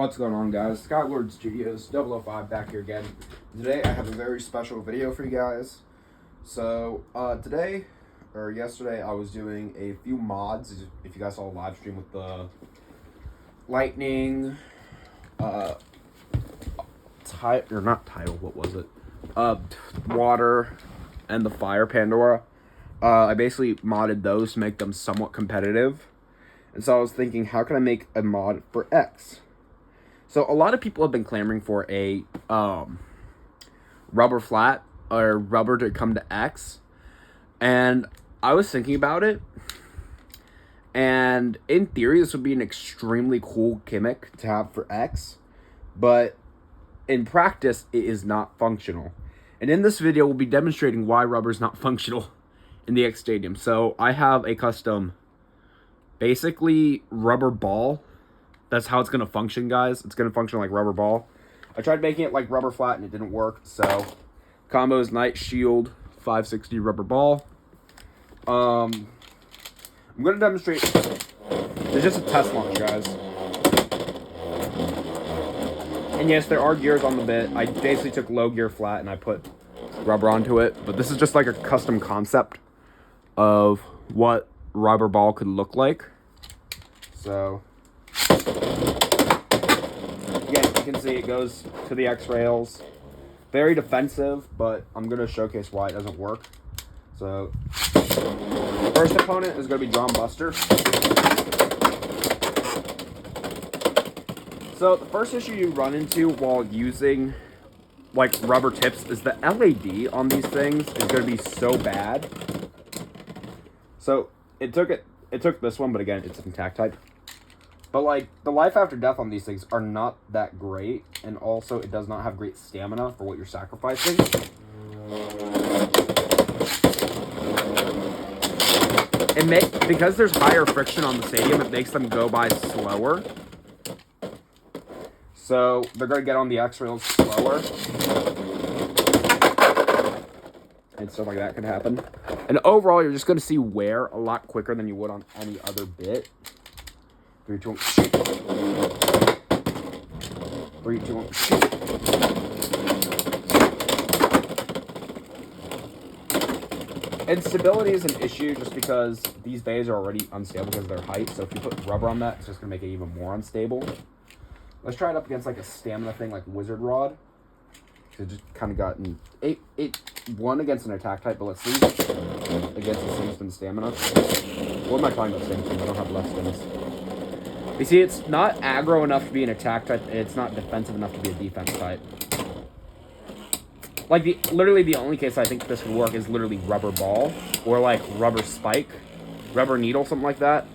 What's going on, guys? Skylord Studios 005 back here again. Today I have a very special video for you guys. So today or yesterday I was doing a few mods. If you guys saw a live stream with the lightning water and the fire Pandora. I basically modded those to make them somewhat competitive. And so I was thinking, how can I make a mod for X? So a lot of people have been clamoring for a rubber flat or rubber to come to X. And I was thinking about it. And in theory, this would be an extremely cool gimmick to have for X. But in practice, it is not functional. And in this video, we'll be demonstrating why rubber is not functional in the X Stadium. So I have a custom, basically, rubber ball. That's how it's going to function, guys. It's going to function like rubber ball. I tried making it like rubber flat and it didn't work. So, combo is Knight Shield 560 rubber ball. I'm going to demonstrate. It's just a test launch, guys. And yes, there are gears on the bit. I basically took low gear flat and I put rubber onto it. But this is just like a custom concept of what rubber ball could look like. So, again, you can see it goes to the X rails. Very defensive, but I'm going to showcase why it doesn't work. So, first opponent is going to be John Buster. So, the first issue you run into while using like rubber tips is the LAD on these things is going to be so bad. So, it took this one, but again, it's intact type. But, like, the life after death on these things are not that great. And also, it does not have great stamina for what you're sacrificing. Because there's higher friction on the stadium, it makes them go by slower. So, they're going to get on the X rails slower. And stuff like that can happen. And overall, you're just going to see wear a lot quicker than you would on any other bit. 3, 2, 1, shoot. 3, 2, 1, shoot. And stability is an issue just because these bays are already unstable because of their height. So if you put rubber on that, it's just going to make it even more unstable. Let's try it up against like a stamina thing like Wizard Rod. So it just kind of got it won against an attack type, but let's see against the same spin stamina. What am I calling the same thing? I don't have less spins. You see, it's not aggro enough to be an attack type, and it's not defensive enough to be a defense type. Like, literally the only case I think this would work is literally rubber ball, or like rubber spike, rubber needle, something like that.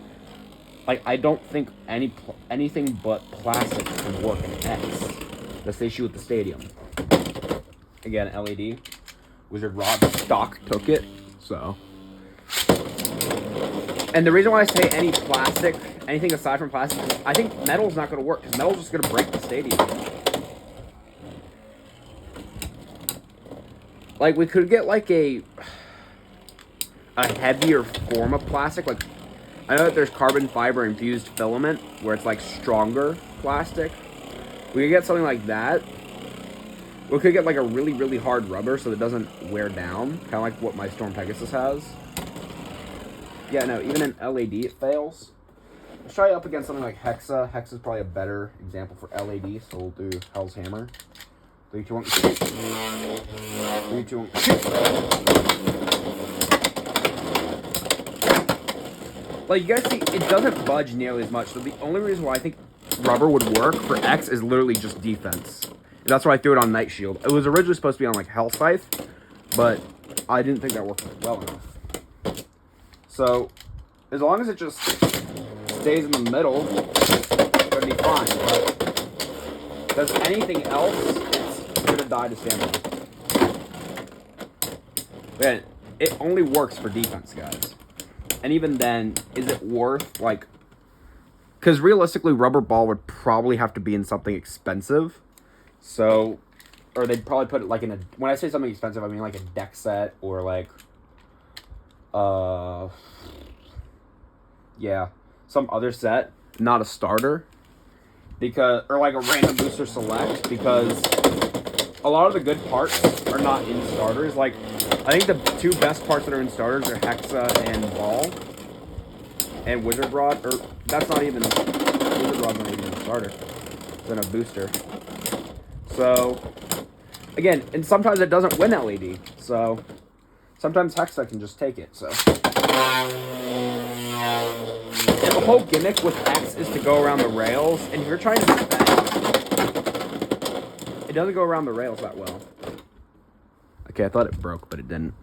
Like, I don't think anything but plastic can work in X. That's the issue with the stadium. Again, LAD. Wizard Rod stock took it, so. And the reason why I say anything aside from plastic, I think metal's not going to work, because metal's just going to break the stadium. Like, we could get, like, a heavier form of plastic. Like, I know that there's carbon fiber infused filament, where it's, like, stronger plastic. We could get something like that. We could get, like, a really, really hard rubber so that it doesn't wear down. Kind of like what my Storm Pegasus has. Yeah, no, even in LAD it fails. Let's try it up against something like Hexa. Hexa is probably a better example for LAD, so we'll do Hell's Hammer. 3, 2, 1, shoot. 3, 2, 1, shoot. Like, you guys see, it doesn't budge nearly as much, so the only reason why I think rubber would work for X is literally just defense. And that's why I threw it on Knight Shield. It was originally supposed to be on, like, Hell Scythe, but I didn't think that worked well enough. So, as long as it just stays in the middle, it's going to be fine. But does anything else, it's going to die to stamina. Man, it only works for defense, guys. And even then, is it worth, like... Because realistically, rubber ball would probably have to be in something expensive. So, or they'd probably put it, like, in a... When I say something expensive, I mean, like, a deck set or, like... yeah, some other set, not a starter. or like a random booster select, because a lot of the good parts are not in starters. Like, I think the two best parts that are in starters are Hexa and Ball. And Wizard Rod, or that's not even, Wizard Rod's not even a starter. It's in a booster. So, again, and sometimes it doesn't win LED. So, sometimes Hexa can just take it, so. And the whole gimmick with X is to go around the rails, and if you're trying to defend, it doesn't go around the rails that well. Okay, I thought it broke, but it didn't.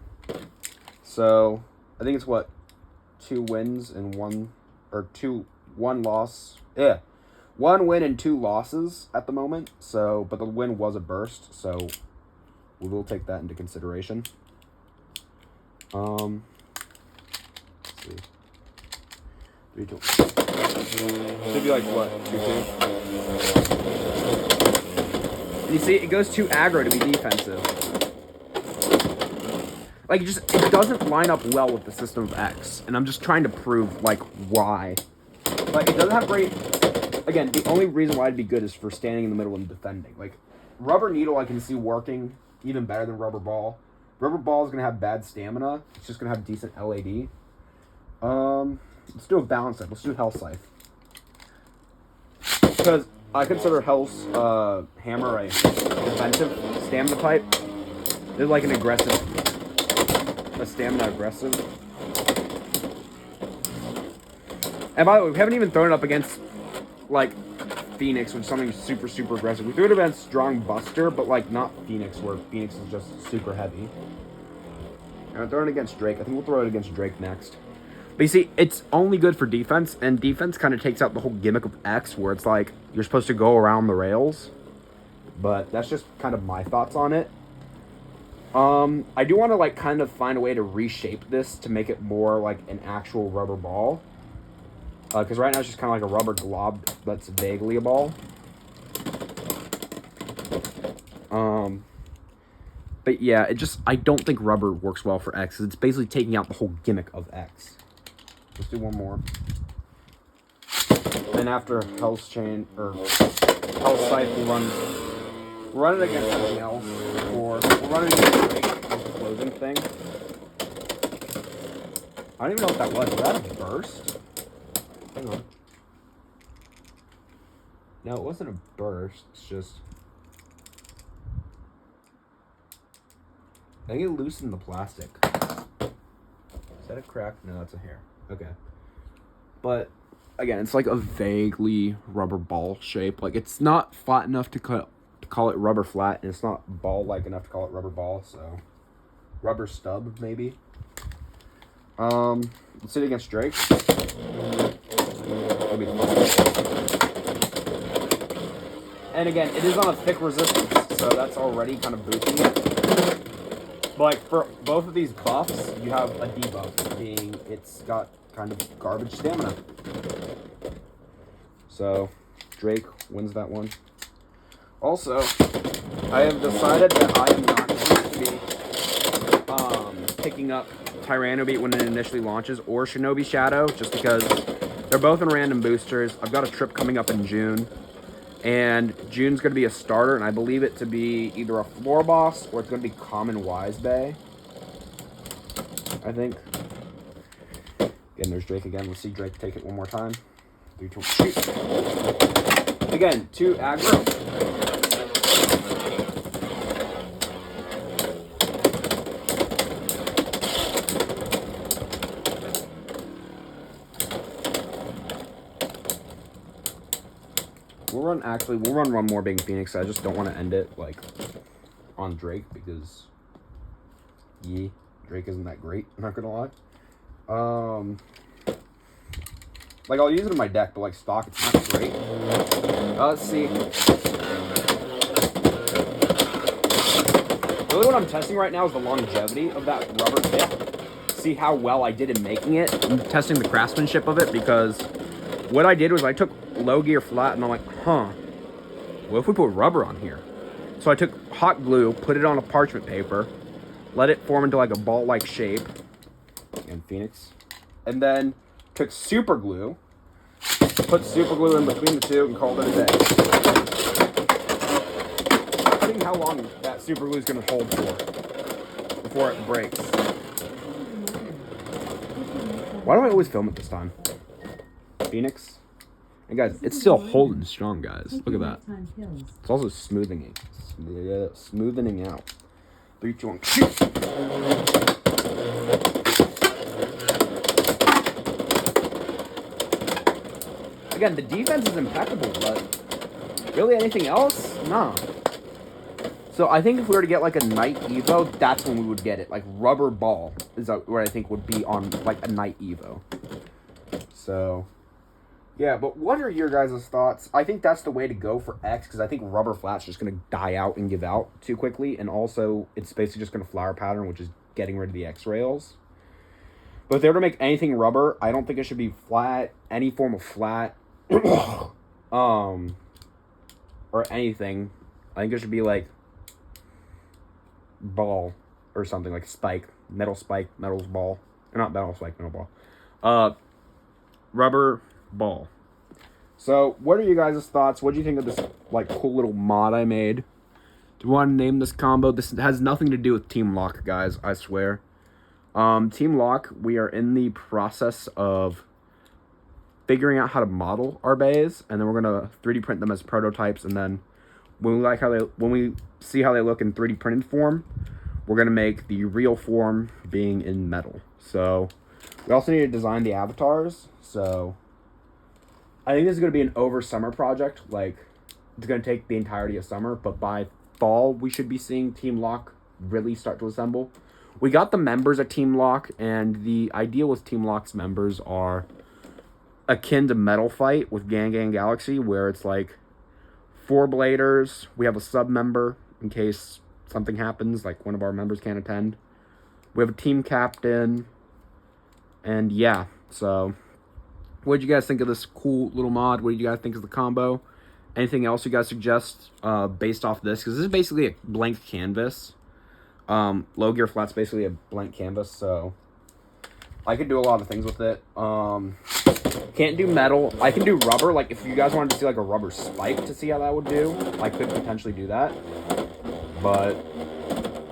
So, I think it's what? 2 wins and 1 loss. Yeah. 1 win and 2 losses at the moment. So, but the win was a burst, so we will take that into consideration. Let's see. 3-2. Should be like what? 2-2. You see, it goes too aggro to be defensive. Like, it doesn't line up well with the system of X. And I'm just trying to prove, like, why. Like, it doesn't have great... Again, the only reason why it'd be good is for standing in the middle and defending. Like, Rubber Needle I can see working even better than Rubber Ball. Rubber Ball is going to have bad stamina. It's just going to have decent LAD. Let's do a balance set. Let's do Health Scythe. Because I consider Hell's Hammer a defensive stamina type. They're like an aggressive... A stamina aggressive. And by the way, we haven't even thrown it up against, like, Phoenix, which is something super, super aggressive. We threw it against Strong Buster, but, like, not Phoenix, where Phoenix is just super heavy. And we're throwing it against Drake. I think we'll throw it against Drake next. But you see, it's only good for defense, and defense kind of takes out the whole gimmick of X, where it's like, you're supposed to go around the rails. But that's just kind of my thoughts on it. I do want to, like, kind of find a way to reshape this to make it more like an actual rubber ball. Because right now it's just kind of like a rubber glob that's vaguely a ball. But yeah, I don't think rubber works well for X. It's basically taking out the whole gimmick of X. Let's do one more. And after Hell's Chain, or Hell's Scythe, we'll run it against something else, or we'll run it against Drake as the closing thing. I don't even know what that was. Was that a burst? Hang on. No, it wasn't a burst. It's just... I think it loosened the plastic. Is that a crack? No, that's a hair. Okay. But, again, it's like a vaguely rubber ball shape. Like, it's not flat enough to call it rubber flat, and it's not ball-like enough to call it rubber ball, so... Rubber stub, maybe. Let's hit against Drake. That'll be fun. And again, it is on a thick resistance, so that's already kind of boosting it. But like for both of these buffs, you have a debuff, being it's got kind of garbage stamina. So Drake wins that one. Also, I have decided that I am not going to be picking up Tyranno Beat when it initially launches, or Shinobi Shadow, just because they're both in random boosters. I've got a trip coming up in June, and June's going to be a starter, and I believe it to be either a floor boss or it's going to be Common Wise Bay, I think. Again, there's Drake again. Let's see Drake take it one more time. 3, 2, shoot. Again, 2 aggro. We'll run one more being Phoenix. I just don't want to end it, like, on Drake, because, Drake isn't that great, I'm not gonna lie. Like, I'll use it in my deck, but, like, stock, it's not great. Let's see. Really what I'm testing right now is the longevity of that rubber tip. See how well I did in making it. I'm testing the craftsmanship of it, because what I did was I took low gear flat, and I'm like, what if we put rubber on here? So I took hot glue, put it on a parchment paper, let it form into like a ball-like shape, and Phoenix, and then took super glue, Put super glue in between the two and call it a day. I think how long that super glue is going to hold for before it breaks. Why do I always film at this time? Phoenix. And guys, it's still holding strong, guys. Look at that. It's also smoothing out. 3, 2, 1, shoot! Again, the defense is impeccable, but really anything else? Nah. So I think if we were to get like a Night Evo, that's when we would get it. Like Rubber Ball is what I think would be on like a Night Evo. So, yeah, but what are your guys' thoughts? I think that's the way to go for X, because I think Rubber Flat's just going to die out and give out too quickly, and also it's basically just going to flower pattern, which is getting rid of the X rails. But if they were to make anything rubber, I don't think it should be flat, any form of flat, or anything. I think it should be like ball or something, like spike, metal's ball, or not metal spike, metal ball. Rubber ball. So, what are you guys' thoughts? What do you think of this, like, cool little mod I made? Do you want to name this combo? This has nothing to do with Team Lock, guys, I swear. Team Lock, we are in the process of figuring out how to model our bays, and then we're going to 3D print them as prototypes, and then when we see how they look in 3D printed form, we're going to make the real form being in metal. So, we also need to design the avatars, so I think this is going to be an over summer project. Like, it's going to take the entirety of summer, but by fall, we should be seeing Team Lock really start to assemble. We got the members at Team Lock, and the idea with Team Lock's members are akin to Metal Fight with Gang Gang Galaxy, where it's like 4 bladers. We have a sub-member in case something happens, like one of our members can't attend. We have a team captain, and yeah, so what did you guys think of this cool little mod? What did you guys think of the combo? Anything else you guys suggest based off this? Because this is basically a blank canvas. Low Gear Flat's basically a blank canvas, so I could do a lot of things with it. Can't do metal. I can do rubber. Like, if you guys wanted to see, like, a rubber spike to see how that would do, I could potentially do that. But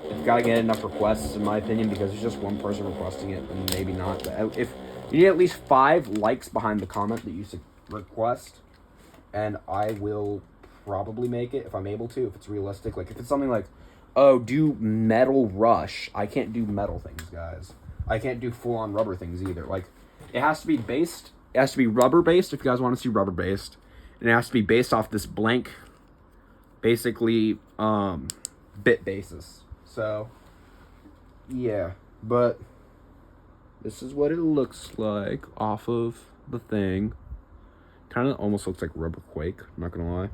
it's got to get enough requests, in my opinion, because it's just one person requesting it, and maybe not. But if you need at least 5 likes behind the comment that you request, and I will probably make it if I'm able to, if it's realistic. Like, if it's something like, oh, do metal rush. I can't do metal things, guys. I can't do full-on rubber things either. Like, it has to be based. It has to be rubber-based if you guys want to see rubber-based. And it has to be based off this blank, basically, bit basis. So, yeah. But this is what it looks like off of the thing. Kind of almost looks like Rubber Quake, I'm not going to lie.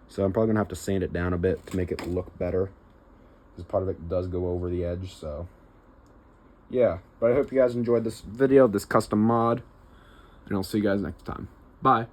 So I'm probably going to have to sand it down a bit to make it look better. Because part of it does go over the edge, so yeah. But I hope you guys enjoyed this video, this custom mod. And I'll see you guys next time. Bye.